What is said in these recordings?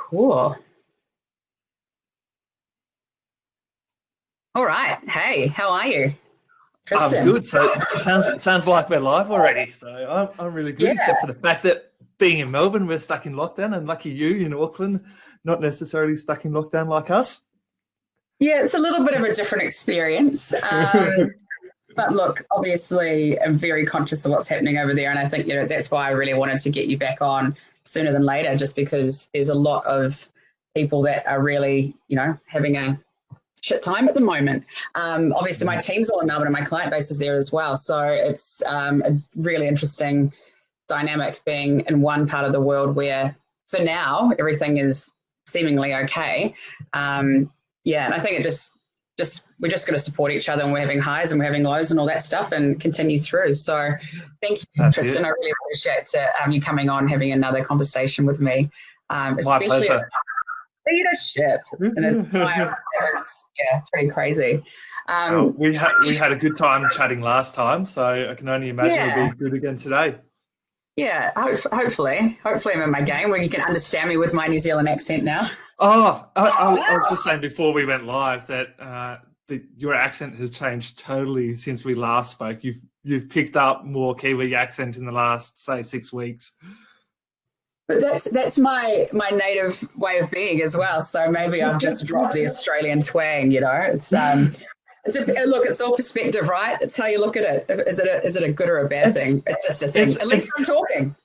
Cool. All right. Hey, how are you, I'm Tristan? good. So it sounds like we're live already. So I'm really good, Yeah. except for the fact that being in Melbourne, we're stuck in lockdown, and lucky you in Auckland, not necessarily stuck in lockdown like us. Yeah, it's a little bit of a different experience. But look, obviously, I'm very conscious of what's happening over there. And I think, that's why I really wanted to get you back on sooner than later, just because there's a lot of people that are really, having a shit time at the moment. Obviously, my team's all in Melbourne and my client base is there as well. So it's a really interesting dynamic being in one part of the world where, for now, everything is seemingly okay. Yeah, and I think it just we're just going to support each other, and we're having highs and we're having lows and all that stuff, and continue through. So, thank you, That's Tristan. it. I really appreciate you coming on, having another conversation with me, My especially about pleasure. leadership in a time that is, it's pretty crazy. Well, Um, we had a good time chatting last time, so I can only imagine it'll yeah, be good again today. yeah. Hopefully, I'm in my game where you can understand me with my New Zealand accent now. Oh, I was just saying before we went live that your accent has changed totally since we last spoke. You've picked up more Kiwi accent in the last, say, 6 weeks. But that's my native way of being as well. So maybe I've just dropped the Australian twang. Look. It's all perspective, right? It's how you look at it. Is it a good or a bad It's thing? It's just a thing. it's At least it's I'm talking.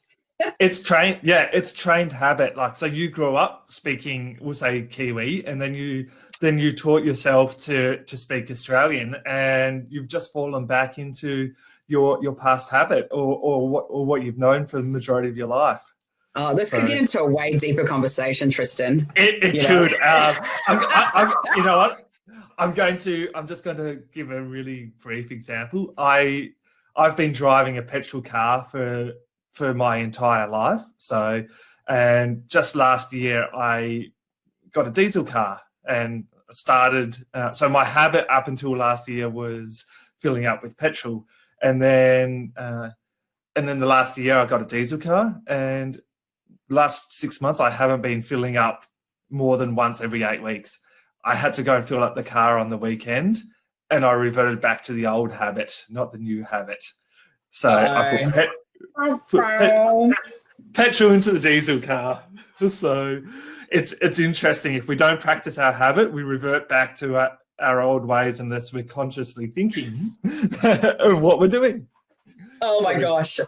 it's trained, yeah, it's trained habit. Like, so you grew up speaking, we'll say Kiwi, and then you taught yourself to speak Australian, and you've just fallen back into your past habit, or what you've known for the majority of your life. Oh, this could So get into a way deeper conversation, Tristan. it You know. could. You know what? I'm just going to give a really brief example. I've been driving a petrol car for my entire life. So, and just last year I got a diesel car and started. So my habit up until last year was filling up with petrol, and then the last year I got a diesel car, and last 6 months I haven't been filling up more than once every 8 weeks. I had to go and fill up the car on the weekend, and I reverted back to the old habit, not the new habit. So I put Uh-oh. put petrol into the diesel car. So it's interesting. If we don't practice our habit, we revert back to our old ways unless we're consciously thinking of what we're doing. Oh my So gosh.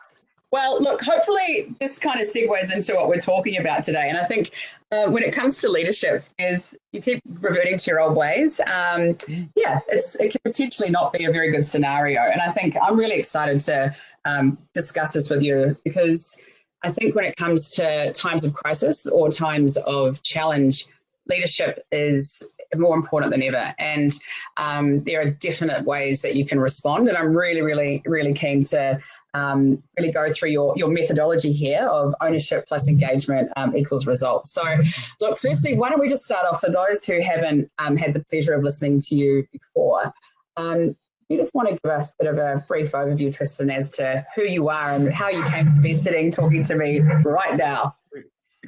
Well, look, hopefully this kind of segues into what we're talking about today. And I think when it comes to leadership, is you keep reverting to your old ways. Yeah, it can potentially not be a very good scenario. And I think I'm really excited to discuss this with you, because I think when it comes to times of crisis or times of challenge, leadership is more important than ever. And there are definite ways that you can respond. And I'm really, really, really keen to really go through your methodology here of ownership plus engagement equals results. So, look, firstly, why don't we just start off for those who haven't had the pleasure of listening to you before? You just want to give us a bit of a brief overview, Tristan, as to who you are and how you came to be sitting talking to me right now.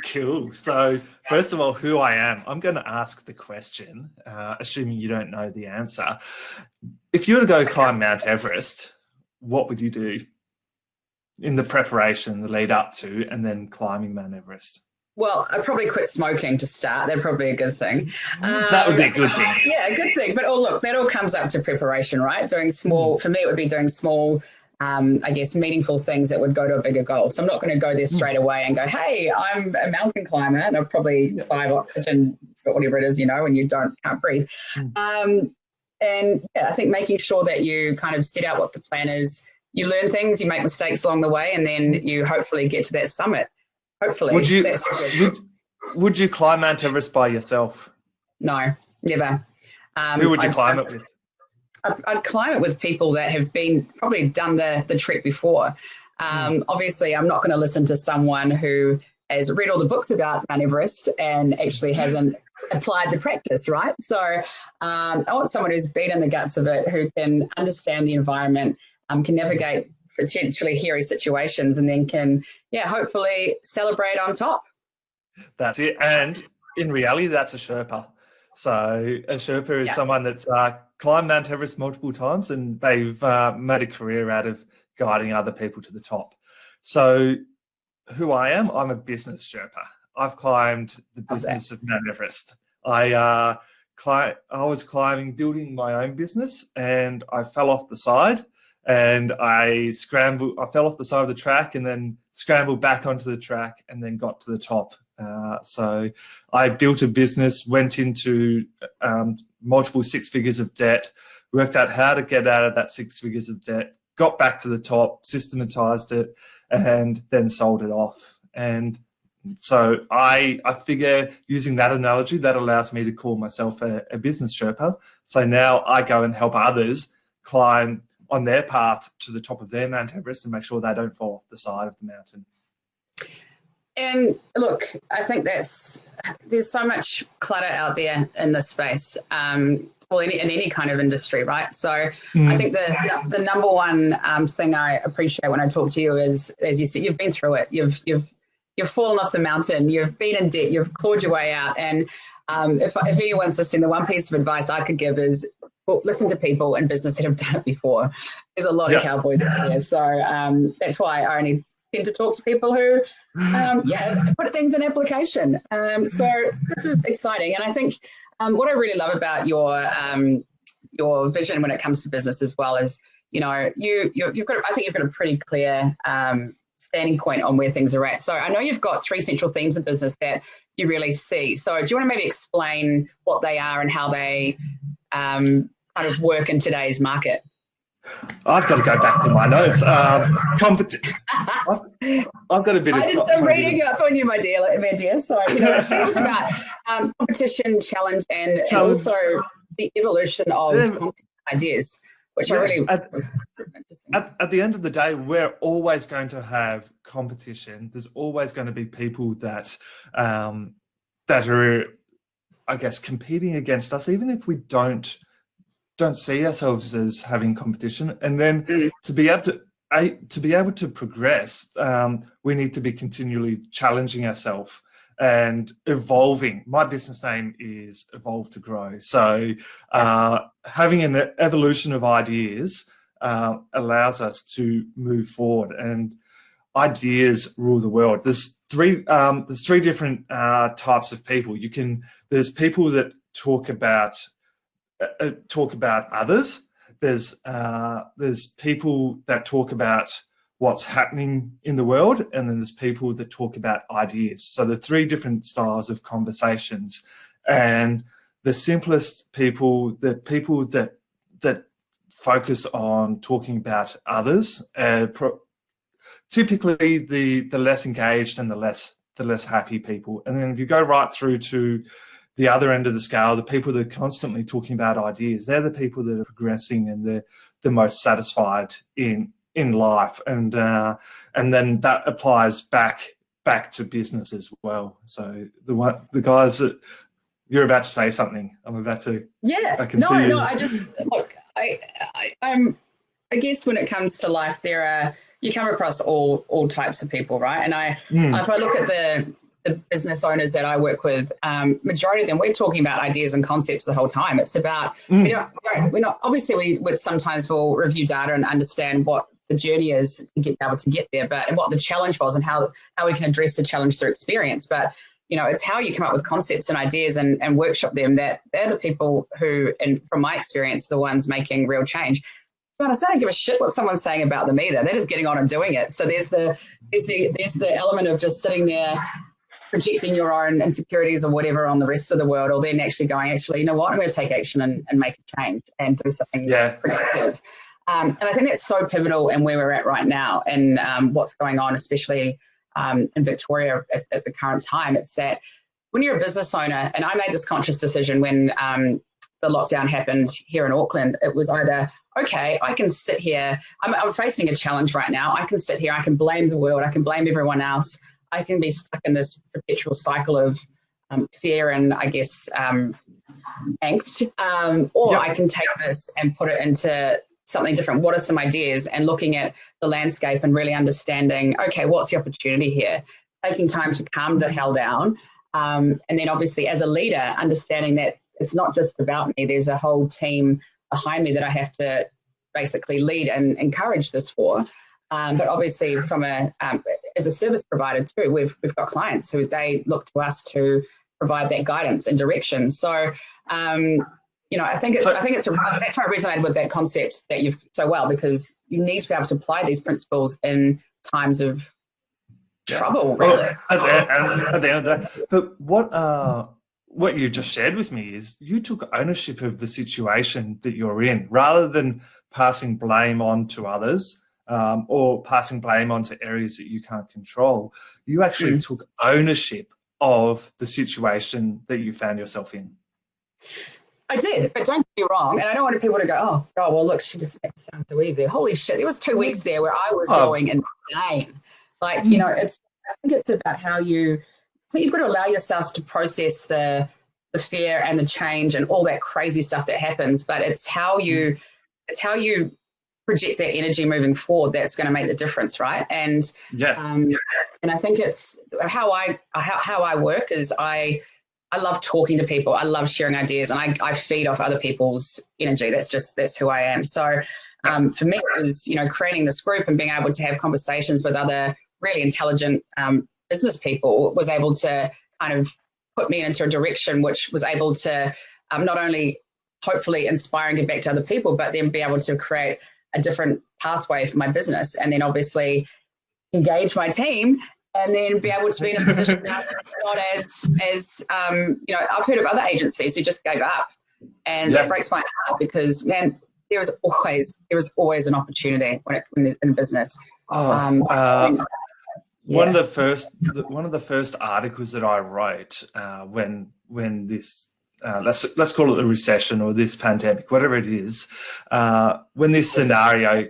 cool. So first of all, who I am, I'm going to ask the question, assuming you don't know the answer. If you were to go climb Mount Everest, what would you do in the preparation, the lead up to, and then climbing Mount Everest? Well, I'd probably quit smoking to start. That'd probably be a good thing. That would be a good thing. Yeah, a good thing. But look, that all comes up to preparation, right? Doing small, for me, it would be doing small, I guess, meaningful things that would go to a bigger goal. So I'm not going to go there straight away and go, hey, I'm a mountain climber, and I'll probably five oxygen, whatever it is, and you can't breathe. And yeah, I think making sure that you kind of set out what the plan is, you learn things, you make mistakes along the way, and then you hopefully get to that summit. Hopefully, Would you that's good. would would you climb Mount Everest by yourself? No, never. Who would you I'd, climb I'd, it with? I'd climb it with people that have probably done the trek before. Obviously, I'm not going to listen to someone who has read all the books about Mount Everest and actually hasn't applied to practice, right? So I want someone who's been in the guts of it, who can understand the environment, can navigate potentially hairy situations, and then can, hopefully celebrate on top. That's it. And in reality, that's a Sherpa. So a Sherpa is someone that's climbed Mount Everest multiple times, and they've made a career out of guiding other people to the top. So who I am, I'm a business Sherpa. I've climbed the business of Mount Everest. I was climbing, building my own business, and I fell off the side, and I fell off the side of the track, and then scrambled back onto the track, and then got to the top. So I built a business, went into multiple six figures of debt, worked out how to get out of that 6 figures of debt, got back to the top, systematized it, and then sold it off. And so I figure, using that analogy, that allows me to call myself a business Sherpa. So now I go and help others climb on their path to the top of their Mount Everest and make sure they don't fall off the side of the mountain. And look, I think there's so much clutter out there in this space, well, in any kind of industry, right? So I think the number one thing I appreciate when I talk to you is, as you said, you've been through it. You've fallen off the mountain. You've been in debt. You've clawed your way out. And if anyone's listening, the one piece of advice I could give is, well, listen to people in business that have done it before. There's a lot of cowboys out there. So that's why I only tend to talk to people who, put things in application. So this is exciting. And I think what I really love about your vision when it comes to business as well is, you've got a pretty clear standing point on where things are at. So I know you've got 3 central themes in business that you really see. So do you want to maybe explain what they are and how they kind of work in today's market? I've got to go back to my notes. I've got a bit of... I'm reading up on you, my dear. So, it's about competition, challenge, and also the evolution of content ideas, which I really was interesting. At the end of the day, we're always going to have competition. There's always going to be people that are, I guess, competing against us, even if we don't see ourselves as having competition. And then to be able to progress, we need to be continually challenging ourselves and evolving. My business name is Evolve to Grow. So having an evolution of ideas allows us to move forward, and ideas rule the world. There's three different types of people. There's people that talk about others. There's people that talk about what's happening in the world, and then there's people that talk about ideas. So the 3 different styles of conversations. And the simplest people, the people that focus on talking about others, typically the less engaged and the less happy people. And then if you go right through to the other end of the scale, the people that are constantly talking about ideas, they're the people that are progressing and they're the most satisfied in life. And then that applies back to business as well. So the guys that you're about to say something, I'm about to. Yeah. I can see you. I just look. I guess when it comes to life, you come across all types of people, right? And if I look at the business owners that I work with, majority of them, we're talking about ideas and concepts the whole time. It's about, we're not, obviously sometimes we'll review data and understand what the journey is to get able to get there, and what the challenge was and how we can address the challenge through experience. But, it's how you come up with concepts and ideas and workshop them, that they're the people who, and from my experience, the ones making real change. But I don't give a shit what someone's saying about them either. They're just getting on and doing it. So there's the element of just sitting there projecting your own insecurities or whatever on the rest of the world, or then actually going, you know what, I'm going to take action and make a change and do something productive. And I think that's so pivotal in where we're at right now and what's going on, especially in Victoria at the current time. It's that when you're a business owner, and I made this conscious decision when the lockdown happened here in Auckland, it was either, okay, I can sit here, I'm facing a challenge right now, I can sit here, I can blame the world, I can blame everyone else, I can be stuck in this perpetual cycle of fear and, I guess, angst, or I can take this and put it into something different. What are some ideas? And looking at the landscape and really understanding, okay, what's the opportunity here? Taking time to calm the hell down And then obviously as a leader, understanding that it's not just about me, there's a whole team behind me that I have to basically lead and encourage this for. But obviously from as a service provider too, we've got clients who they look to us to provide that guidance and direction. So, I think that's why I resonated with that concept that you've so well, because you need to be able to apply these principles in times of trouble, really. Well, at the end of the day, but what you just shared with me is you took ownership of the situation that you're in, rather than passing blame on to others or passing blame onto areas that you can't control. You actually took ownership of the situation that you found yourself in. I did, but don't get me wrong, and I don't want people to go, oh, well, look, she just makes it sound so easy. Holy shit, there was 2 weeks there where I was going insane. Like, I think it's about I think you've got to allow yourself to process the fear and the change and all that crazy stuff that happens, but it's how you project that energy moving forward that's going to make the difference, right? And and I think it's how I work is I love talking to people. I love sharing ideas, and I feed off other people's energy. That's who I am. So for me, it was, creating this group and being able to have conversations with other really intelligent business people was able to kind of put me into a direction which was able to not only hopefully inspire and give back to other people, but then be able to create a different pathway for my business, and then obviously engage my team, and then be able to be in a position now not as I've heard of other agencies who just gave up, and that breaks my heart, because man, there is always an opportunity when in business. One of the first articles that I wrote when this let's call it a recession or this pandemic, whatever it is, when this scenario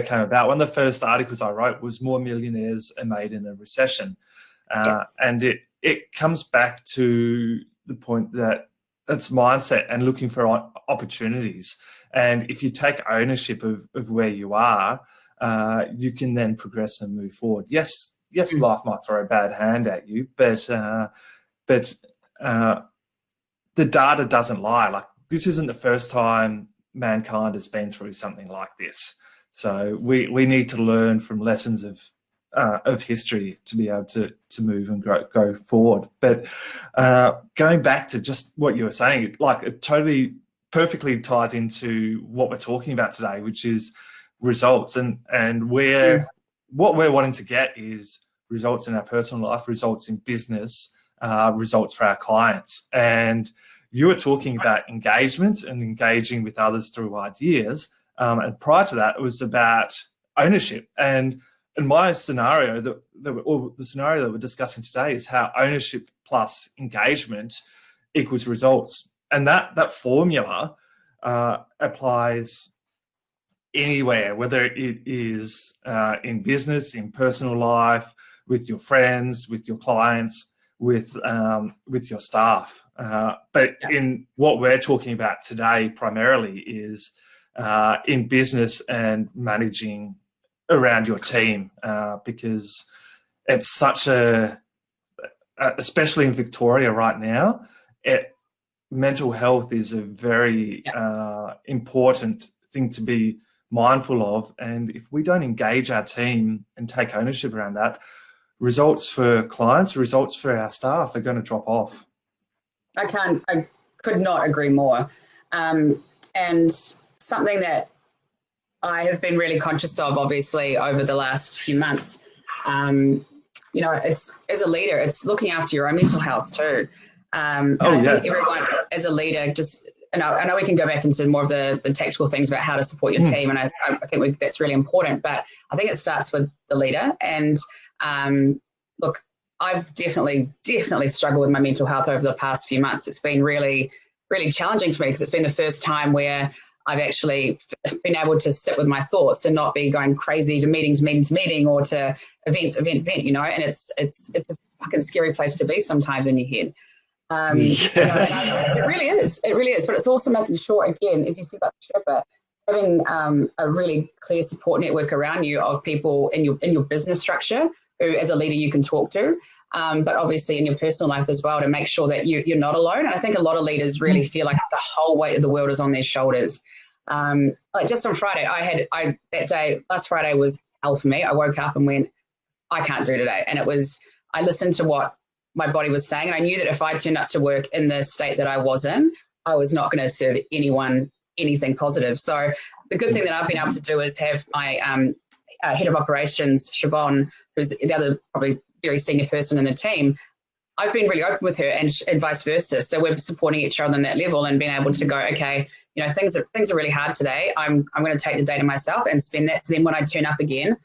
came about, one of the first articles I wrote was "More Millionaires Are Made in a Recession," and it comes back to the point that it's mindset and looking for opportunities. And if you take ownership of where you are, you can then progress and move forward. Yes, life might throw a bad hand at you, but the data doesn't lie. Like, this isn't the first time mankind has been through something like this. So we need to learn from lessons of history to be able to move and go forward. But going back to just what you were saying, like, it totally perfectly ties into what we're talking about today, which is results, and what we're wanting to get is results in our personal life, results in business, results for our clients. And you were talking about engagement and engaging with others through ideas, and prior to that, it was about ownership. And in my scenario, the scenario that we're discussing today is how ownership plus engagement equals results, and that formula applies anywhere, whether it is in business, in personal life, with your friends, with your clients, with your staff. But in what we're talking about today primarily is in business and managing around your team, because it's such especially in Victoria right now, mental health is a very important thing to be mindful of. And if we don't engage our team and take ownership around that, results for clients, results for our staff are going to drop off. I could not agree more. And something that I have been really conscious of, obviously, over the last few months, it's, as a leader, it's looking after your own mental health too. I think everyone, as a leader, and I know we can go back into more of the tactical things about how to support your team, and I think that's really important, but I think it starts with the leader. And look, I've definitely struggled with my mental health over the past few months. It's been really, really challenging for me, because it's been the first time where I've actually been able to sit with my thoughts and not be going crazy to meeting or to event, and it's a fucking scary place to be sometimes in your head. It really is, but it's also making sure, again, as you said about the Sherpa, having a really clear support network around you of people in your business structure who as a leader you can talk to, but obviously in your personal life as well, to make sure that you're not alone. And I think a lot of leaders really feel like the whole weight of the world is on their shoulders. Like just on Friday, that day, last Friday was hell for me. I woke up and went, I can't do today. And I listened to what my body was saying. And I knew that if I turned up to work in the state that I was in, I was not going to serve anyone anything positive. So the good thing that I've been able to do is have my head of operations, Siobhan, who's the other probably very senior person in the team. I've been really open with her and vice versa. So we're supporting each other on that level and being able to go, okay, things are really hard today. I'm going to take the day to myself and spend that. So then when I turn up again,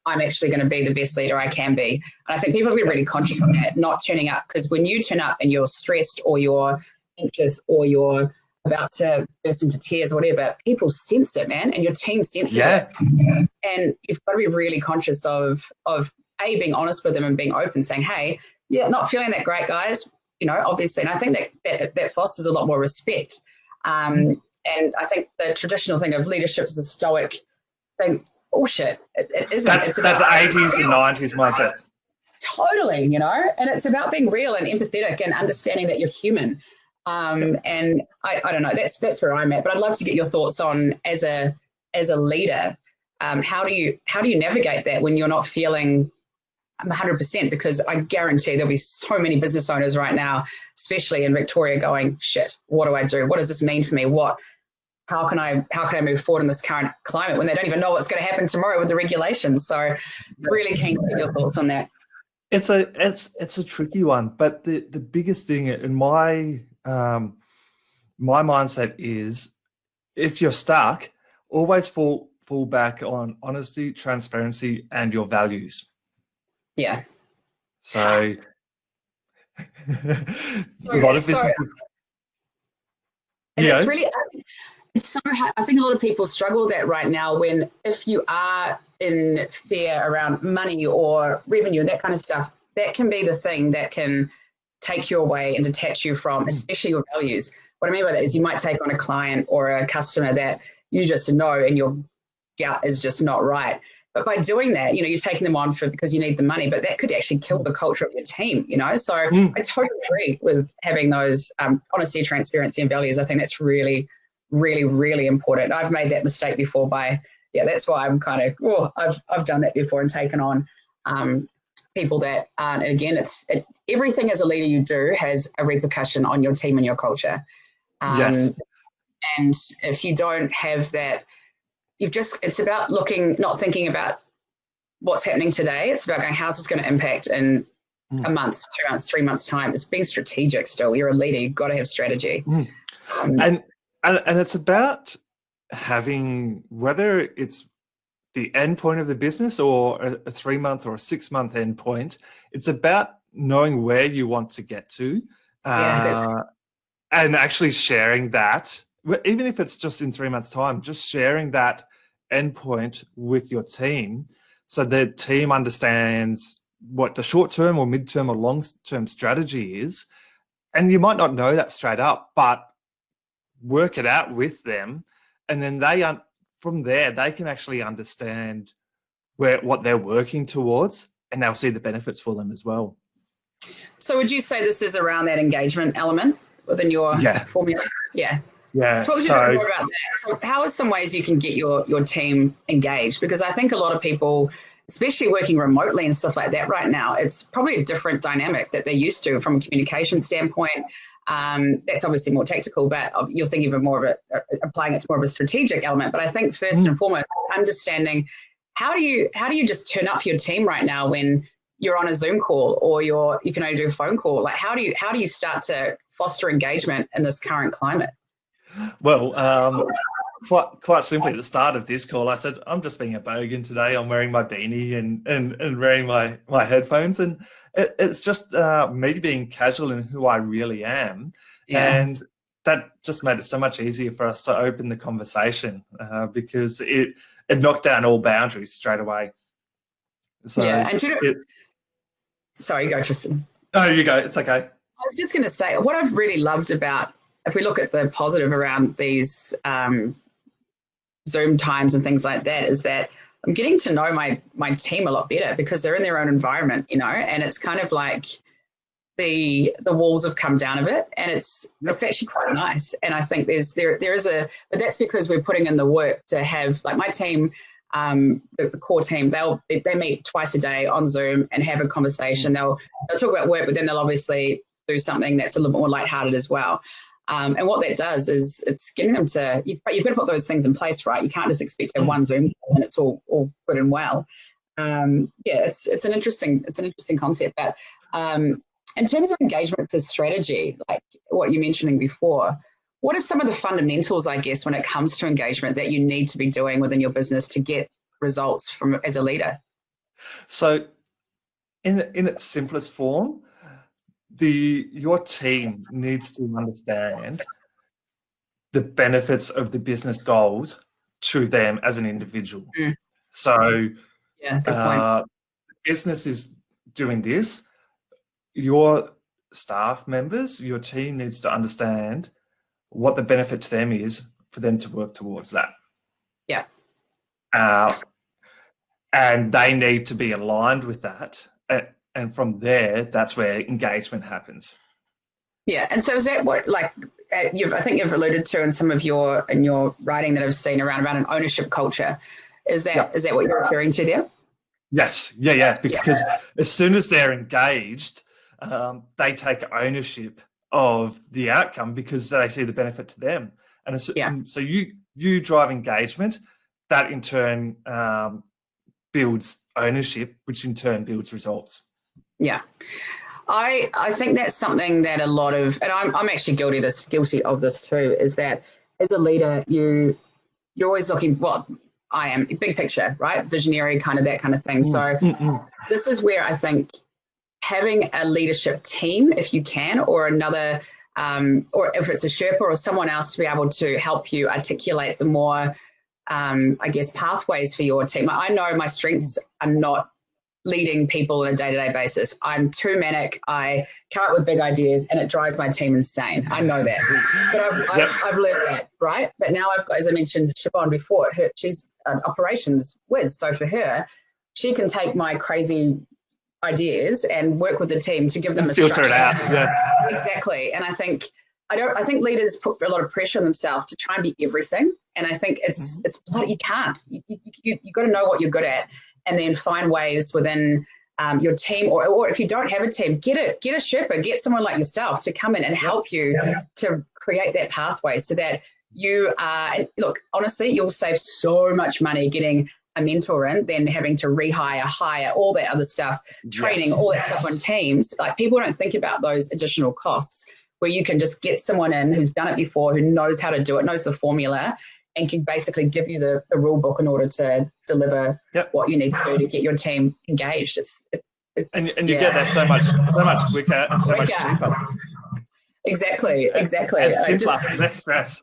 I'm actually going to be the best leader I can be. And I think people have to be really conscious of that, not turning up, because when you turn up and you're stressed or you're anxious or you're about to burst into tears or whatever, people sense it, man, and your team senses it. And you've got to be really conscious of being honest with them and being open, saying, hey, yeah, not feeling that great, guys, obviously. And I think that fosters a lot more respect. And I think the traditional thing of leadership is a stoic thing. Bullshit. It isn't. That's 80s and 90s mindset. Totally, and it's about being real and empathetic and understanding that you're human. And I don't know, that's where I'm at. But I'd love to get your thoughts on as a leader, how do you navigate that when you're not feeling 100%? Because I guarantee there'll be so many business owners right now, especially in Victoria, going, shit, what do I do? What does this mean for me? How can I move forward in this current climate when they don't even know what's going to happen tomorrow with the regulations? So really keen to get your thoughts on that. It's a tricky one, but the biggest thing in my mindset is, if you're stuck, always fall back on honesty, transparency, and your values. Yeah. So a lot of businesses. It's really. It's so hard. I think a lot of people struggle with that right now, when if you are in fear around money or revenue and that kind of stuff, that can be the thing that can take you away and detach you from, especially your values. What I mean by that is you might take on a client or a customer that you just know and your gut is just not right. But by doing that, you're taking them on because you need the money, but that could actually kill the culture of your team, So I totally agree with having those honesty, transparency, and values. I think that's really, really, really important. I've made that mistake before that's why I'm kind of, I've done that before and taken on people that aren't. And again, everything as a leader you do has a repercussion on your team and your culture. Yes. And if you don't have that, it's about not thinking about what's happening today. It's about going, how's this going to impact in a month, 2 months, 3 months time? It's being strategic still. You're a leader. You've got to have strategy. And it's about having, whether it's the end point of the business or a 3 month or a 6 month end point, it's about knowing where you want to get to, and actually sharing that, even if it's just in 3 months' time, just sharing that end point with your team, so the team understands what the short-term or mid-term or long-term strategy is. And you might not know that straight up, but work it out with them, and then from there they can actually understand what they're working towards, and they'll see the benefits for them as well. So would you say this is around that engagement element within your formula? Yeah. Talk to me a bit more about that. So how are some ways you can get your team engaged? Because I think a lot of people, especially working remotely and stuff like that right now, it's probably a different dynamic that they're used to from a communication standpoint. That's obviously more tactical, but you're thinking of more of applying it to more of a strategic element. But I think first and foremost, understanding how do you just turn up your team right now when you're on a Zoom call or you can only do a phone call? Like how do you start to foster engagement in this current climate? Well, quite simply, at the start of this call, I said, I'm just being a bogan today. I'm wearing my beanie and wearing my headphones. And it's just me being casual in who I really am. Yeah. And that just made it so much easier for us to open the conversation because it knocked down all boundaries straight away. So yeah, and sorry, go, Tristan. No, you go. It's okay. I was just going to say, what I've really loved about, if we look at the positive around these Zoom times and things like that, is that I'm getting to know my team a lot better because they're in their own environment, you know, and it's kind of like the walls have come down a bit, and it's actually quite nice. And I think there is but that's because we're putting in the work to have, like, my team, the core team, they meet twice a day on Zoom and have a conversation. They'll talk about work, but then they'll obviously do something that's a little bit more lighthearted as well. And what that does is it's getting them to, you've got to put those things in place, right? You can't just expect to have one Zoom and it's all good and well. It's an interesting concept. But in terms of engagement for strategy, like what you're mentioning before, what are some of the fundamentals, I guess, when it comes to engagement that you need to be doing within your business to get results as a leader? So in its simplest form, your team needs to understand the benefits of the business goals to them as an individual. So good point. Business is doing this. Your staff members, your team needs to understand what the benefit to them is for them to work towards that. Yeah. And they need to be aligned with that. And from there, that's where engagement happens. Yeah. And so is that what, like, I think you've alluded to in some of your writing that I've seen around an ownership culture. Is that what you're referring to there? Yes. Yeah. Because as soon as they're engaged, they take ownership of the outcome because they see the benefit to them. And so you drive engagement, that in turn builds ownership, which in turn builds results. Yeah. I think that's something that a lot of, and I'm actually guilty of this too, is that as a leader, you're always looking, well, I am big picture, right? Visionary, kind of that kind of thing. So this is where I think having a leadership team, if you can, or another, or if it's a Sherpa or someone else to be able to help you articulate the more, I guess, pathways for your team. I know my strengths are not leading people on a day-to-day basis. I'm too manic. I come up with big ideas and it drives my team insane. I know that. But I've learned that, right? But now I've got, as I mentioned Siobhan before, she's an operations whiz. So for her, she can take my crazy ideas and work with the team to give them a filter structure. It out. Yeah. Exactly. And I think leaders put a lot of pressure on themselves to try and be everything. And I think it's bloody, you can't. You got to know what you're good at, and then find ways within your team, or if you don't have a team, get a Sherpa, get someone like yourself to come in and help you to create that pathway so that you look, honestly, you'll save so much money getting a mentor in than having to hire, all that other stuff, training, all that stuff on teams. Like, people don't think about those additional costs where you can just get someone in who's done it before, who knows how to do it, knows the formula, and can basically give you the rule book in order to deliver what you need to do to get your team engaged. And you get there so much quicker and so much cheaper. Exactly. And simpler, less stress.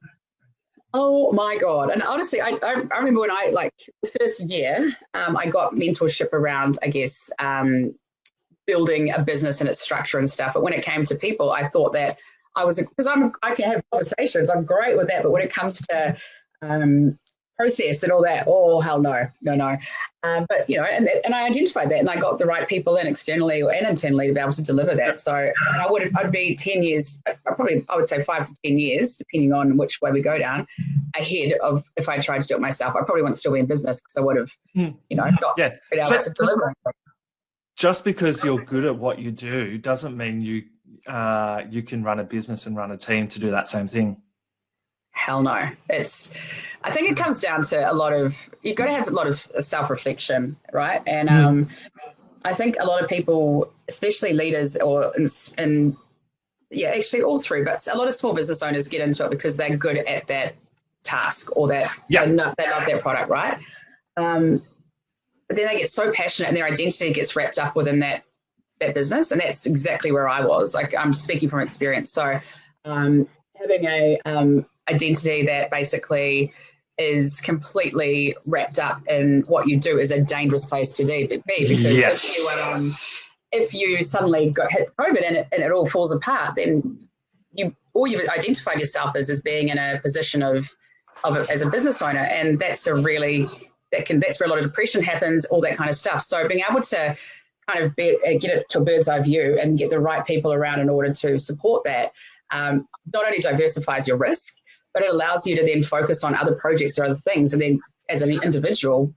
Oh my God. And honestly, I remember when the first year, I got mentorship around, I guess, building a business and its structure and stuff. But when it came to people, I thought that I can have conversations. I'm great with that. But when it comes to process and all that, oh, hell no. But, and I identified that, and I got the right people in externally and internally to be able to deliver that. So I'd be 10 years, I would say 5 to 10 years, depending on which way we go down, ahead of if I tried to do it myself. I probably wouldn't still be in business because I would have, not been able to deliver things. Just because you're good at what you do doesn't mean you can run a business and run a team to do that same thing. Hell no. I think it comes down to you've got to have a lot of self-reflection, right? And I think a lot of people, especially leaders actually all through, but a lot of small business owners get into it because they're good at that task or that they love their product, right? But then they get so passionate and their identity gets wrapped up within that business. And that's exactly where I was. Like, I'm speaking from experience. So having a identity that basically is completely wrapped up in what you do is a dangerous place to be, because if you suddenly hit COVID and it all falls apart, then you've identified yourself as being in a position of as a business owner, and that's a really that's where a lot of depression happens, all that kind of stuff. So being able to kind of get it to a bird's eye view and get the right people around in order to support that, not only diversifies your risk, but it allows you to then focus on other projects or other things. And then as an individual,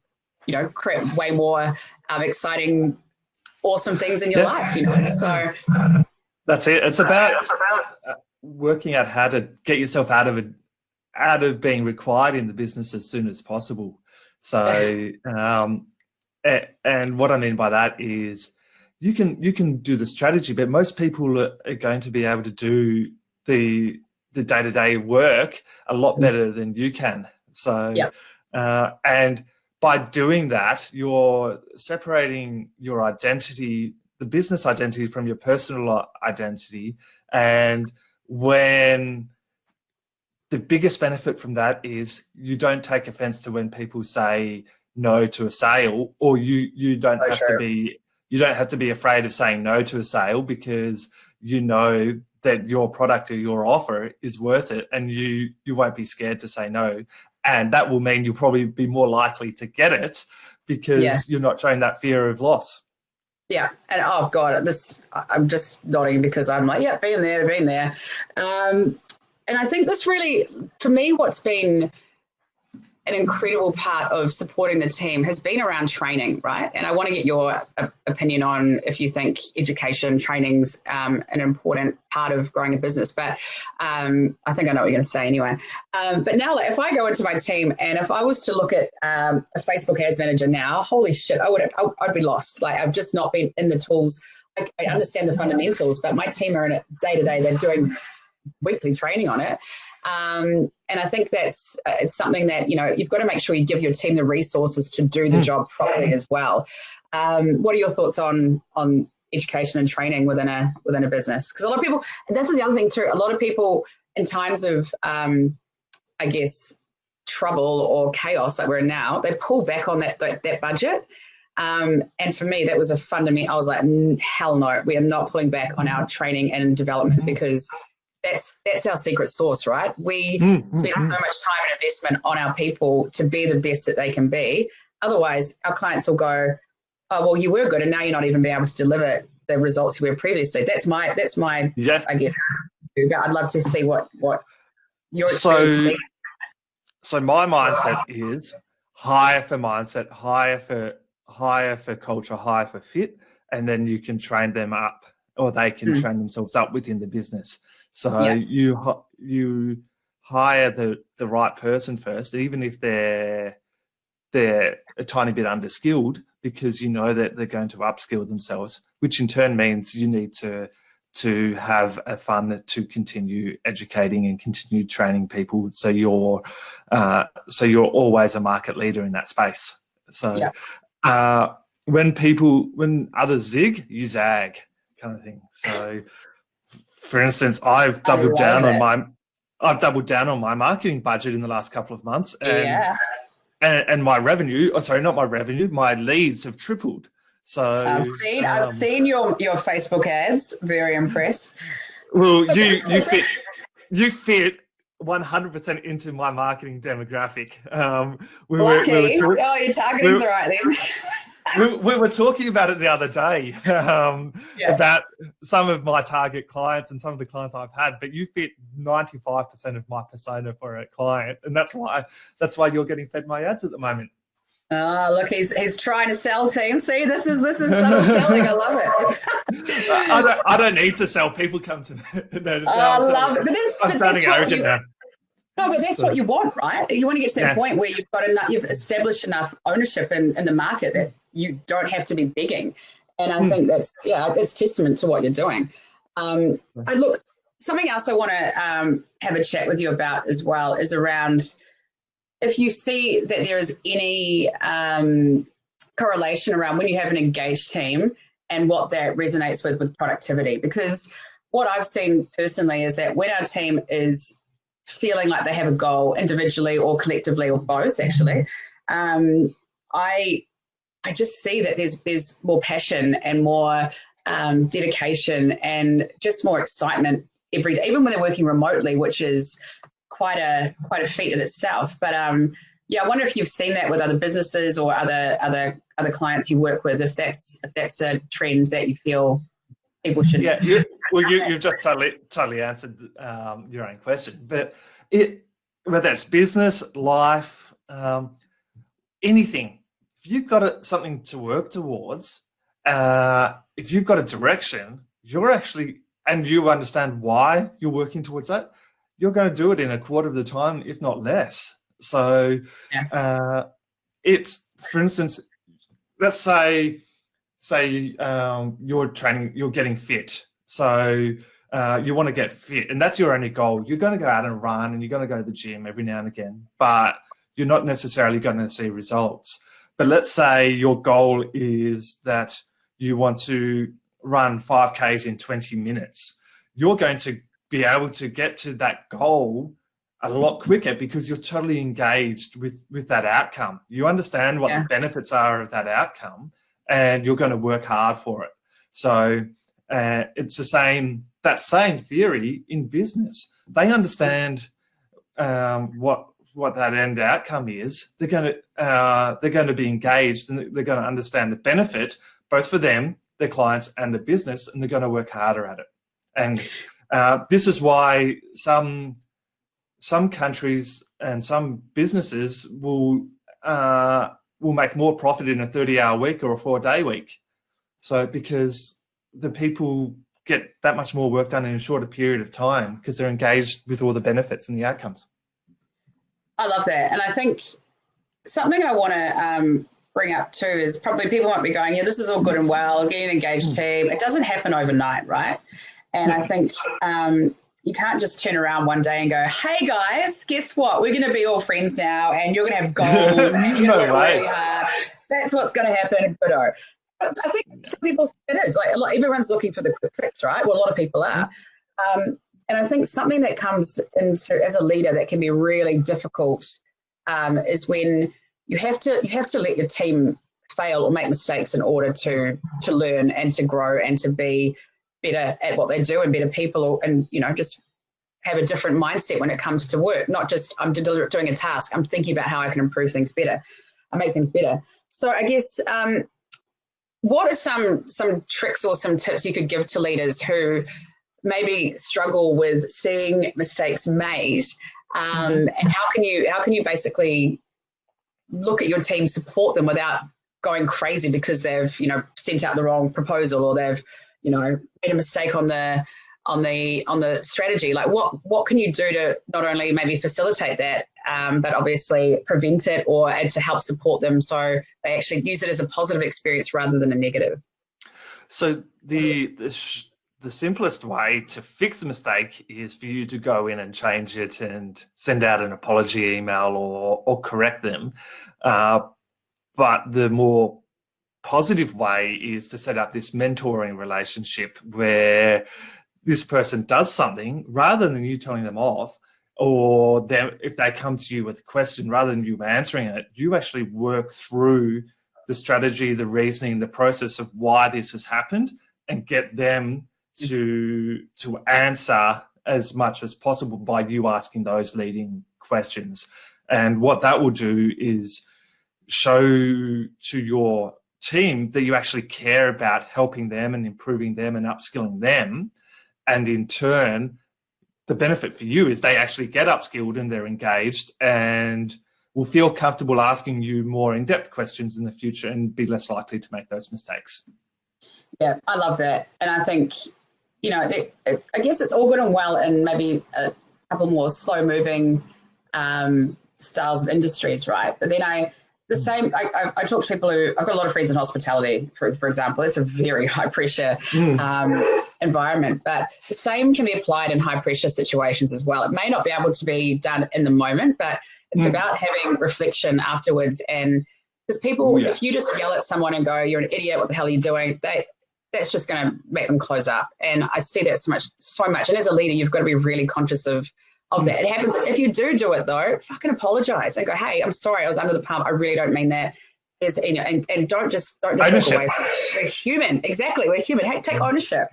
create way more exciting, awesome things in your life, So that's it. It's about working out how to get yourself out of being required in the business as soon as possible. So, and what I mean by that is you can do the strategy, but most people are going to be able to do the day-to-day work a lot better than you can. So, and by doing that, you're separating your identity, the business identity, from your personal identity. And when the biggest benefit from that is you don't take offense to when people say no to a sale, or you don't have to be afraid of saying no to a sale, because you know that your product or your offer is worth it, and you won't be scared to say no. And that will mean you'll probably be more likely to get it because you're not showing that fear of loss. Yeah. And oh God, I'm just nodding because I'm like, yeah, been there. And I think this really, for me, what's been an incredible part of supporting the team has been around training, right? And I want to get your opinion on if you think education training's an important part of growing a business. But I think I know what you're going to say anyway. But now, like, if I go into my team and if I was to look at a Facebook ads manager now, holy shit, I'd be lost. Like, I've just not been in the tools. I understand the fundamentals, but my team are in it day to day. They're doing weekly training on it. And I think it's something that, you've got to make sure you give your team the resources to do the job properly as well. What are your thoughts on education and training within a business? Because a lot of people, and that's the other thing too, a lot of people in times of, I guess, trouble or chaos like we're in now, they pull back on that budget. And for me, that was a fundamental. I was like, hell no, we are not pulling back on our training and development, because that's our secret sauce, right? We spend so much time and investment on our people to be the best that they can be. Otherwise, our clients will go, oh, well, you were good, and now you're not even being able to deliver the results you were previously. That's my I guess. I'd love to see what your experience is. So my mindset is hire for mindset, hire for culture, hire for fit, and then you can train them up, or they can train themselves up within the business. So you hire the right person first, even if they're a tiny bit underskilled, because you know that they're going to upskill themselves, which in turn means you need to have a fund to continue educating and continue training people. So you're always a market leader in that space. So when others zig, you zag, kind of thing. So, for instance, I've doubled down on my marketing budget in the last couple of months, and my revenue, my leads have tripled. So I've seen your Facebook ads. Very impressed. Well, you fit 100% into my marketing demographic. Your targeting's all right then. We were talking about it the other day, about some of my target clients and some of the clients I've had, but you fit 95% of my persona for a client, and that's why you're getting fed my ads at the moment. Oh, look, he's trying to sell, team. See, this is subtle selling. I love it. I don't need to sell. People come to me. I love it. I'm sounding arrogant now. No, but that's what you want, right? You want to get to that point where you've established enough ownership in the market that you don't have to be begging. And I think that's testament to what you're doing. Something else I want to have a chat with you about as well is around if you see that there is any correlation around when you have an engaged team and what that resonates with productivity. Because what I've seen personally is that when our team is feeling like they have a goal individually or collectively or both, actually, I just see that there's more passion and more dedication and just more excitement every day, even when they're working remotely, which is quite a feat in itself. But Yeah, I wonder if you've seen that with other businesses or other clients you work with. If that's a trend that you feel people should. Yeah, you've just totally answered your own question. But whether it's business, life, anything, if you've got something to work towards, if you've got a direction, and you understand why you're working towards that, you're going to do it in a quarter of the time, if not less. So it's, for instance, let's say you're getting fit. So you want to get fit, and that's your only goal. You're going to go out and run, and you're going to go to the gym every now and again, but you're not necessarily going to see results. But let's say your goal is that you want to run 5Ks in 20 minutes. You're going to be able to get to that goal a lot quicker because you're totally engaged with that outcome. You understand what the benefits are of that outcome, and you're going to work hard for it. So it's that same theory in business. They understand what that end outcome is. They're going to be engaged, and they're going to understand the benefit both for them, their clients, and the business, and they're going to work harder at it. And this is why some countries and some businesses will make more profit in a 30-hour week or a 4-day week. So because the people get that much more work done in a shorter period of time because they're engaged with all the benefits and the outcomes. I love that. And I think something I want to bring up too is probably people might be going, yeah, this is all good and well, getting an engaged team. It doesn't happen overnight, right? And I think you can't just turn around one day and go, hey guys, guess what? We're going to be all friends now, and you're going to have goals and you're going to work really hard. That's what's going to happen. But I think some people think it is. Like everyone's looking for the quick fix, right? Well, a lot of people are. And I think something that comes into as a leader that can be really difficult is when you have to let your team fail or make mistakes in order to learn and to grow and to be better at what they do and better people, and just have a different mindset when it comes to work. Not just I'm doing a task. I'm thinking about how I can improve things better. I make things better. So I guess what are some tricks or some tips you could give to leaders who maybe struggle with seeing mistakes made, and how can you basically look at your team, support them without going crazy because they've sent out the wrong proposal or they've made a mistake on the strategy? Like what can you do to not only maybe facilitate that, but obviously prevent it or to help support them so they actually use it as a positive experience rather than a negative? So the simplest way to fix a mistake is for you to go in and change it and send out an apology email or correct them. But the more positive way is to set up this mentoring relationship where this person does something rather than you telling them off, or if they come to you with a question, rather than you answering it, you actually work through the strategy, the reasoning, the process of why this has happened and get them to answer as much as possible by you asking those leading questions. And what that will do is show to your team that you actually care about helping them and improving them and upskilling them. And in turn, the benefit for you is they actually get upskilled and they're engaged and will feel comfortable asking you more in-depth questions in the future and be less likely to make those mistakes. Yeah, I love that. And I think, I guess it's all good and well in maybe a couple more slow-moving styles of industries, right? But then I talk to people I've got a lot of friends in hospitality, for example. It's a very high-pressure environment, but the same can be applied in high-pressure situations as well. It may not be able to be done in the moment, but it's about having reflection afterwards. And because people, if you just yell at someone and go, you're an idiot, what the hell are you doing? That's just going to make them close up. And I see that so much. And as a leader, you've got to be really conscious of that. It happens. If you do it though, fucking apologize and go, hey, I'm sorry, I was under the pump. I really don't mean that. And don't just walk away from it. We're human. Exactly. We're human. Hey, take ownership.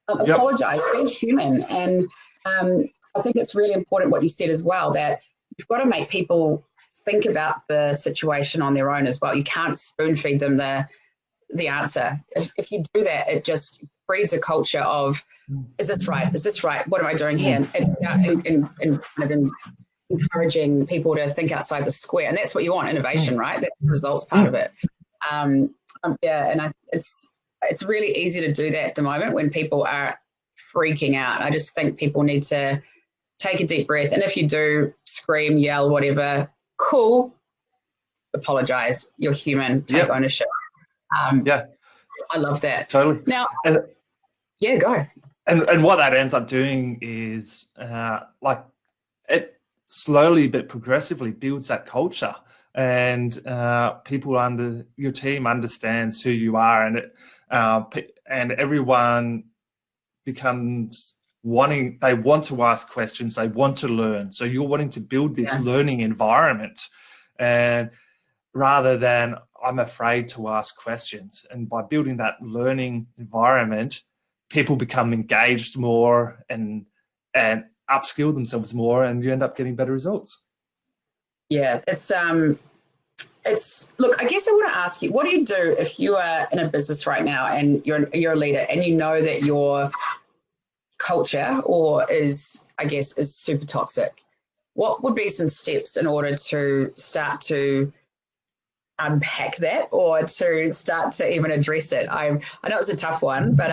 Apologize. Be human. And I think it's really important what you said as well, that you've got to make people think about the situation on their own as well. You can't spoon feed them the answer. If you do that, it just breeds a culture of, is this right? Is this right? What am I doing here? And kind of encouraging people to think outside the square. And that's what you want, innovation, right? That's the results part of it. Yeah, and it's really easy to do that at the moment when people are freaking out. I just think people need to take a deep breath. And if you do scream, yell, whatever, cool, apologize. You're human. Take ownership. Yeah. I love that. Totally. Now, yeah, go. And what that ends up doing is like it slowly but progressively builds that culture, and people your team understands who you are, and everyone becomes they want to ask questions, they want to learn. So you're wanting to build this learning environment, and rather than I'm afraid to ask questions. And by building that learning environment, people become engaged more and upskill themselves more, and you end up getting better results. Yeah, it's look, I guess I want to ask you, what do you do if you are in a business right now and you're a leader and you know that your culture is super toxic? What would be some steps in order to start to unpack that, or to start to even address it? I know it's a tough one, but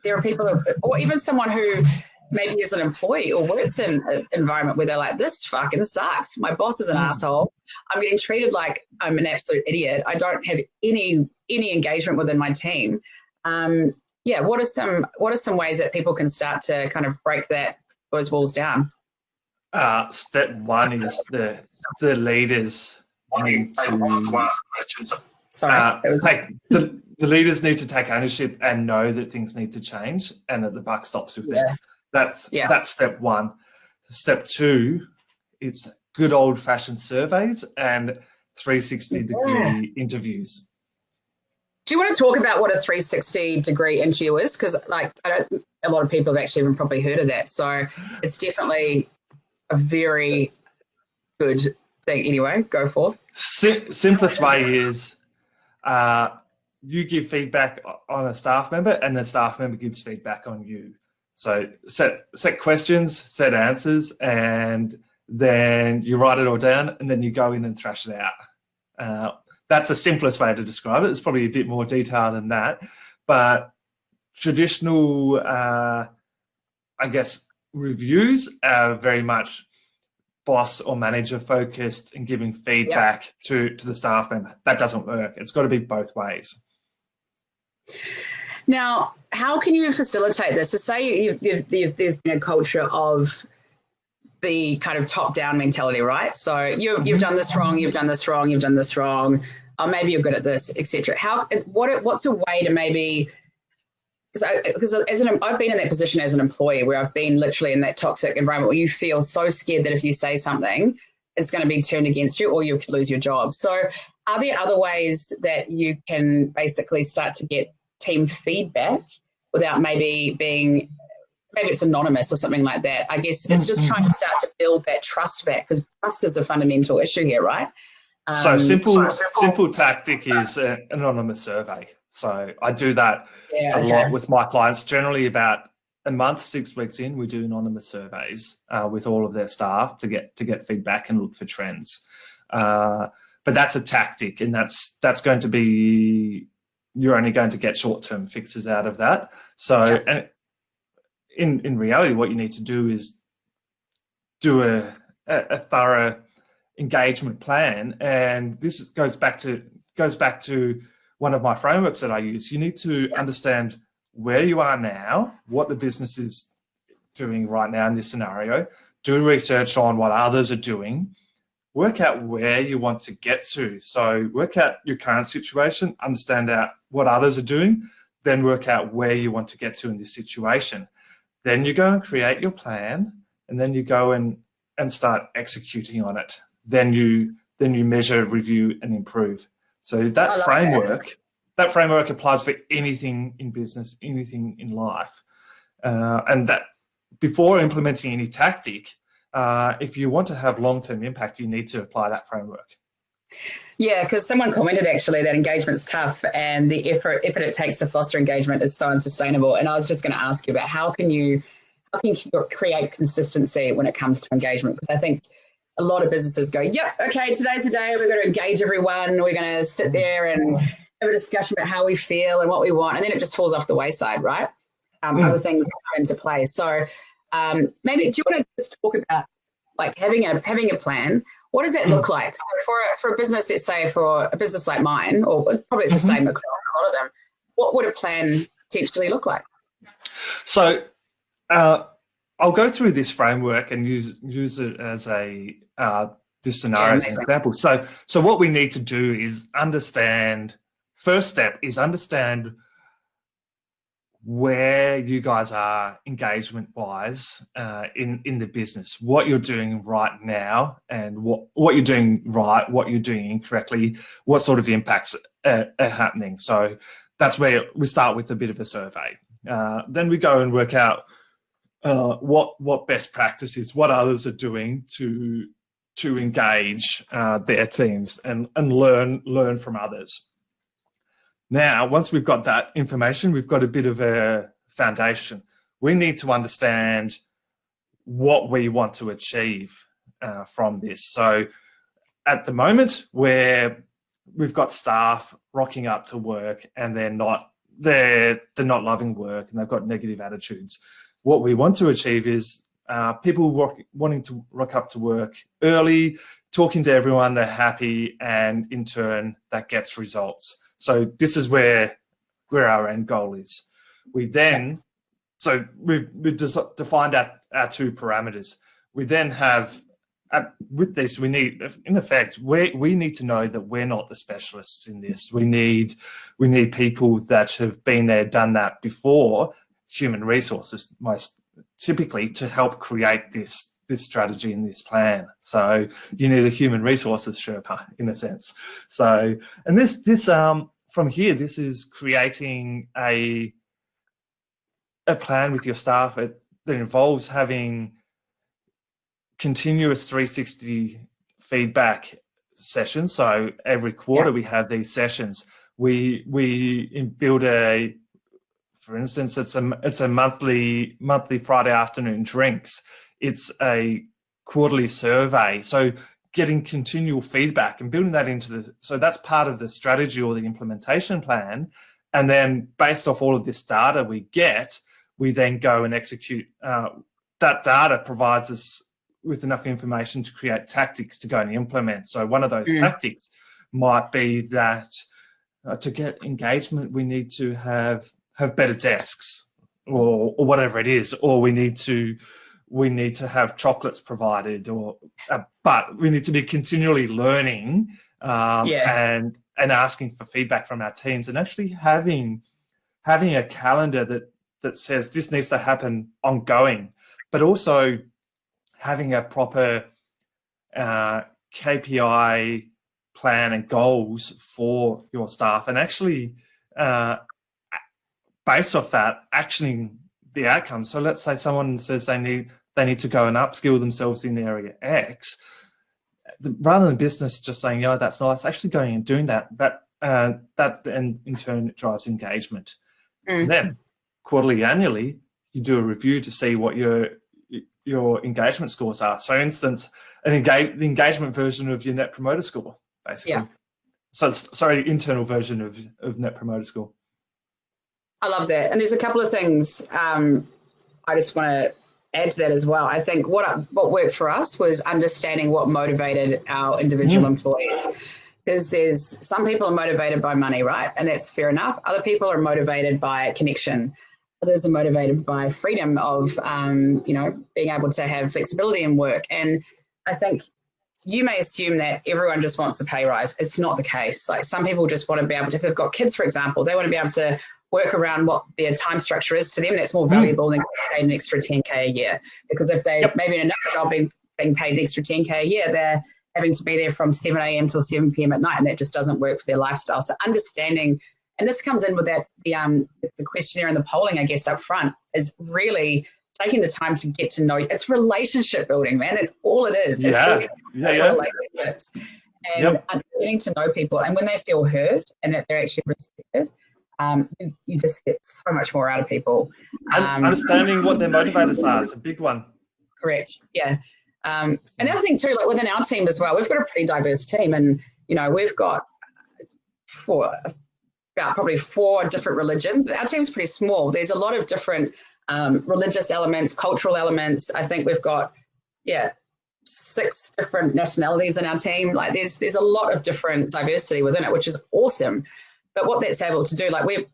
there are people, or even someone who maybe is an employee or works in an environment where they're like, this fucking sucks. My boss is an asshole. I'm getting treated like I'm an absolute idiot. I don't have any engagement within my team. What are some ways that people can start to kind of break those walls down? Step one is the leaders need to ask questions. Sorry, the leaders need to take ownership and know that things need to change, and that the buck stops with them. That's step one. Step two, it's good old-fashioned surveys and 360-degree interviews. Do you want to talk about what a 360-degree interview is? Because a lot of people have actually even probably heard of that. So it's definitely a very good thing. Anyway, go forth. Simplest way is you give feedback on a staff member, and the staff member gives feedback on you. So set questions, set answers, and then you write it all down, and then you go in and thrash it out. That's the simplest way to describe it. It's probably a bit more detail than that, but traditional, reviews are very much boss or manager focused and giving feedback to the staff member. That doesn't work. It's got to be both ways. Now, how can you facilitate this? So say there's been a culture of the kind of top-down mentality, right? So you've done this wrong, you've done this wrong, you've done this wrong. Maybe you're good at this, etc. What's a way to maybe? Because I've been in that position as an employee where I've been literally in that toxic environment where you feel so scared that if you say something, it's going to be turned against you or you could lose your job. So are there other ways that you can basically start to get team feedback without maybe it's anonymous or something like that? I guess it's just trying to start to build that trust back, because trust is a fundamental issue here, right? So simple tactic is an anonymous survey. So I do that a lot with my clients. Generally about a month, 6 weeks in, we do anonymous surveys with all of their staff to get feedback and look for trends. But that's a tactic, and that's going to be, you're only going to get short-term fixes out of that. So and in reality, what you need to do is do a thorough engagement plan. And this goes back to one of my frameworks that I use. You need to understand where you are now, what the business is doing right now in this scenario, do research on what others are doing, work out where you want to get to. So work out your current situation, understand out what others are doing, then work out where you want to get to in this situation. Then you go and create your plan, and then you go and start executing on it. Then you measure, review, and improve. So that framework applies for anything in business, anything in life. And that before implementing any tactic, if you want to have long-term impact, you need to apply that framework. Yeah, because someone commented actually that engagement's tough and the effort it takes to foster engagement is so unsustainable. And I was just going to ask you about how can you create consistency when it comes to engagement? Because I think a lot of businesses go, yep, okay, today's the day, we're going to engage everyone, we're going to sit there and have a discussion about how we feel and what we want, and then it just falls off the wayside, right? Other things come into play. So maybe do you want to just talk about like having a plan? What does that look like? So for a business, let's say for a business like mine, or probably it's the same across a lot of them, what would a plan potentially look like? So I'll go through this framework and use it as this scenario as an example. So what we need to do is understand. First step is understand where you guys are engagement-wise in the business, what you're doing right now, and what you're doing right, what you're doing incorrectly, what sort of impacts are happening. So that's where we start with a bit of a survey. Then we go and work out what best practices, what others are doing to engage their teams and learn from others. Now, once we've got that information, we've got a bit of a foundation. We need to understand what we want to achieve from this. So at the moment, we've got staff rocking up to work and they're not loving work and they've got negative attitudes. What we want to achieve is people wanting to rock up to work early, talking to everyone, they're happy, and in turn, that gets results. So this is where our end goal is. We've defined our two parameters. We then have, with this, we need, in effect, we need to know that we're not the specialists in this. We need people that have been there, done that before, human resources most typically, to help create this strategy and this plan. So you need a human resources Sherpa in a sense. So, and this from here, this is creating a plan with your staff that involves having continuous 360 feedback sessions. So every quarter we have these sessions. We build for instance, it's a monthly Friday afternoon drinks. It's a quarterly survey. So getting continual feedback and building that so that's part of the strategy or the implementation plan. And then based off all of this data we then go and execute. That data provides us with enough information to create tactics to go and implement. So one of those tactics might be that to get engagement, we need to have better desks or whatever it is, or we need to have chocolates provided, but we need to be continually learning and asking for feedback from our teams, and actually having a calendar that says this needs to happen ongoing, but also having a proper KPI plan and goals for your staff, and actually based off that, actioning the outcomes. So let's say someone says they need to go and upskill themselves in area X, rather than business just saying, "Yeah, that's nice," actually going and doing that then in turn drives engagement. And then quarterly, annually, you do a review to see what your engagement scores are. So, for instance, the engagement version of your Net Promoter Score, basically. Yeah. So, sorry, internal version of Net Promoter Score. I love that. And there's a couple of things I just want to add to that as well. I think what worked for us was understanding what motivated our individual employees. Because there's some people are motivated by money, right? And that's fair enough. Other people are motivated by connection. Others are motivated by freedom of, being able to have flexibility in work. And I think you may assume that everyone just wants a pay rise. It's not the case. Like some people just want to be able to, if they've got kids, for example, they want to be able to work around what their time structure is. To them, that's more valuable than getting paid an extra 10K a year. Because if they maybe in another job being paid an extra 10K a year, they're having to be there from 7 a.m. till 7 p.m. at night, and that just doesn't work for their lifestyle. So understanding, and this comes in with that the questionnaire and the polling, I guess, up front, is really taking the time to get to know. It's relationship building, man. That's all it is. It's relationships and getting to know people. And when they feel heard and that they're actually respected, you just get so much more out of people. Understanding what their motivators are is a big one. Correct. Yeah. And the other thing too, like within our team as well, we've got a pretty diverse team, and we've got about probably 4 different religions. Our team's pretty small. There's a lot of different religious elements, cultural elements. I think we've got 6 different nationalities in our team. Like there's a lot of different diversity within it, which is awesome. But what that's able to do, like we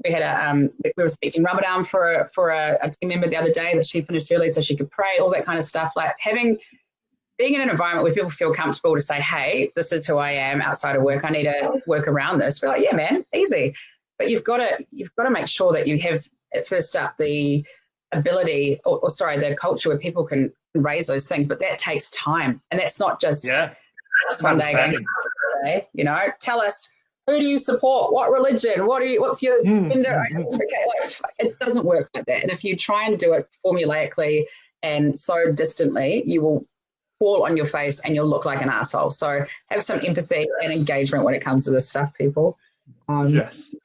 had we were respecting Ramadan for a team member the other day, that she finished early so she could pray, all that kind of stuff. Like being in an environment where people feel comfortable to say, hey, this is who I am outside of work. I need to work around this. We're like, yeah, man, easy. But you've got to make sure that you have at first up the ability, the culture where people can raise those things. But that takes time, and that's not just one day. Tell us, who do you support? What religion? What's your gender? It doesn't work like that. And if you try and do it formulaically and so distantly, you will fall on your face and you'll look like an asshole. So have some empathy and engagement when it comes to this stuff, people. Yes.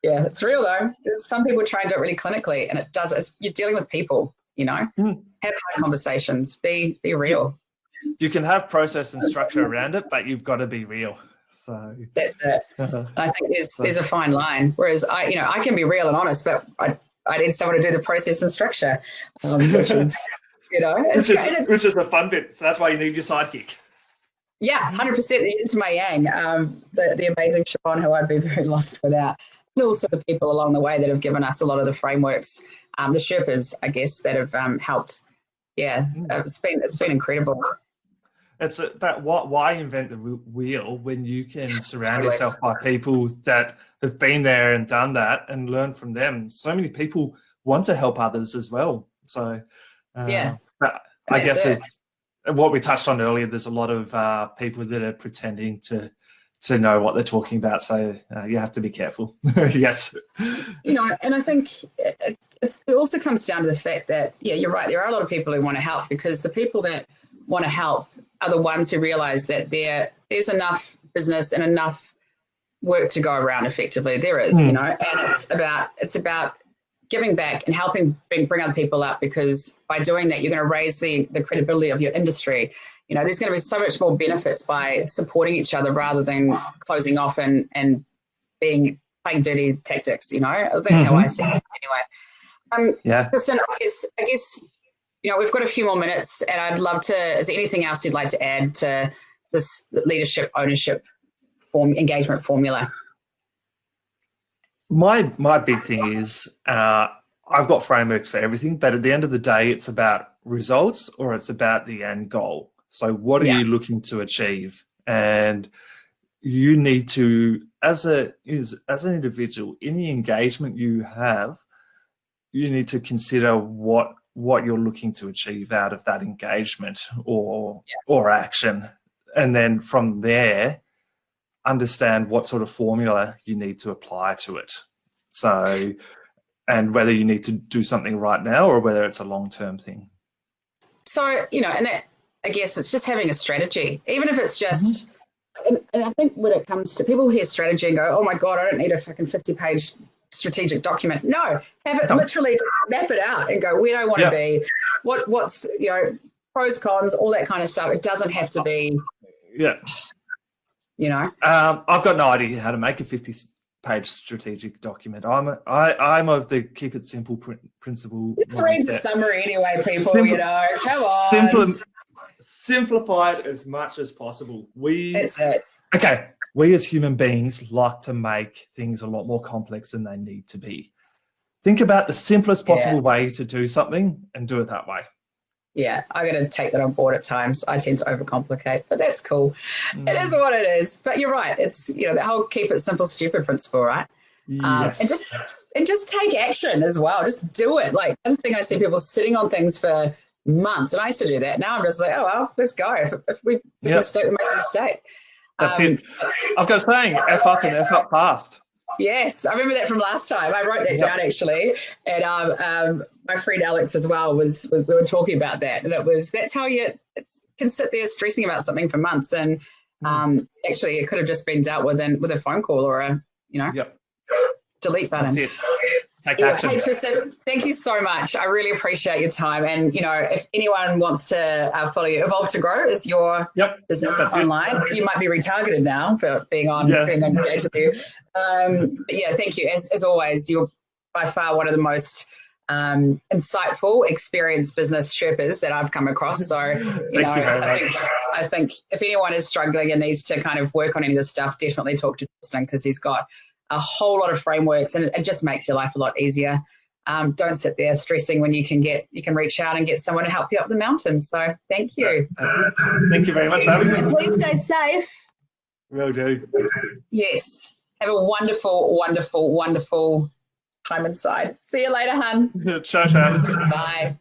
It's real though. There's some people try and do it really clinically, and you're dealing with people, Have hard conversations. Be real. You can have process and structure around it, but you've got to be real. So that's it. And I think there's a fine line. Whereas I can be real and honest, but I need someone to do the process and structure. Which is the fun bit. So that's why you need your sidekick. Yeah, 100% the yin to my yang. The amazing Siobhan, who I'd be very lost without. And also the people along the way that have given us a lot of the frameworks. The Sherpas, I guess, that have helped. Yeah, it's been incredible. It's about why invent the wheel when you can surround yourself by people that have been there and done that and learn from them. So many people want to help others as well. So but I guess it's what we touched on earlier. There's a lot of people that are pretending to know what they're talking about. So you have to be careful. Yes. And I think it also comes down to the fact that, you're right. There are a lot of people who want to help, because the people that want to help are the ones who realize that there's enough business and enough work to go around effectively. There is, and it's about giving back and helping bring other people up, because by doing that, you're going to raise the credibility of your industry. There's going to be so much more benefits by supporting each other rather than closing off and playing dirty tactics. That's how I see it anyway. Tristan, I guess we've got a few more minutes, and I'd love to. Is there anything else you'd like to add to this leadership ownership engagement formula? My big thing is I've got frameworks for everything, but at the end of the day, it's about results or it's about the end goal. So what are you looking to achieve? And you need to, as an individual, any engagement you have, you need to consider what you're looking to achieve out of that engagement or action. And then from there, understand what sort of formula you need to apply to it. So, and whether you need to do something right now or whether it's a long-term thing. So, and that, I guess it's just having a strategy, even if it's just, and I think when it comes to people hear strategy and go, oh my God, I don't need a fucking 50-page strategic document. No, have it literally just map it out and go, where do I want to be? What's, pros, cons, all that kind of stuff. It doesn't have to be. Yeah. I've got no idea how to make a 50-page strategic document. I'm of the keep it simple principle. Let's read the summary anyway, people. Come on. Simplify it as much as possible. That's it. Okay, we as human beings like to make things a lot more complex than they need to be. Think about the simplest possible way to do something and do it that way. Yeah, I got to take that on board at times. I tend to overcomplicate, but that's cool. It is what it is. But you're right. It's the whole keep it simple, stupid principle, right? Yes. And just take action as well. Just do it. Like one thing I see people sitting on things for months, and I used to do that. Now I'm just like, oh well, let's go. If we make a mistake, we make a mistake. That's it. I've got a saying: F up and F up fast. Yes, I remember that from last time. I wrote that down actually, and my friend Alex as well was we were talking about that, and that's how you can sit there stressing about something for months, and actually it could have just been dealt with with a phone call or a delete button. That's it. Take action. Hey Tristan, thank you so much. I really appreciate your time. And if anyone wants to follow you, Evolve to Grow is your business online. You might be retargeted now for being on engaged with you. But yeah, thank you. As always, you're by far one of the most insightful, experienced business Sherpas that I've come across. So I think if anyone is struggling and needs to kind of work on any of this stuff, definitely talk to Tristan, because he's got a whole lot of frameworks, and it just makes your life a lot easier. Don't sit there stressing when you can reach out and get someone to help you up the mountain. So thank you. Thank you very much for having me. Please stay safe. Will do. Yes. Have a wonderful, wonderful, wonderful time inside. See you later, hun. Ciao, ciao. Bye.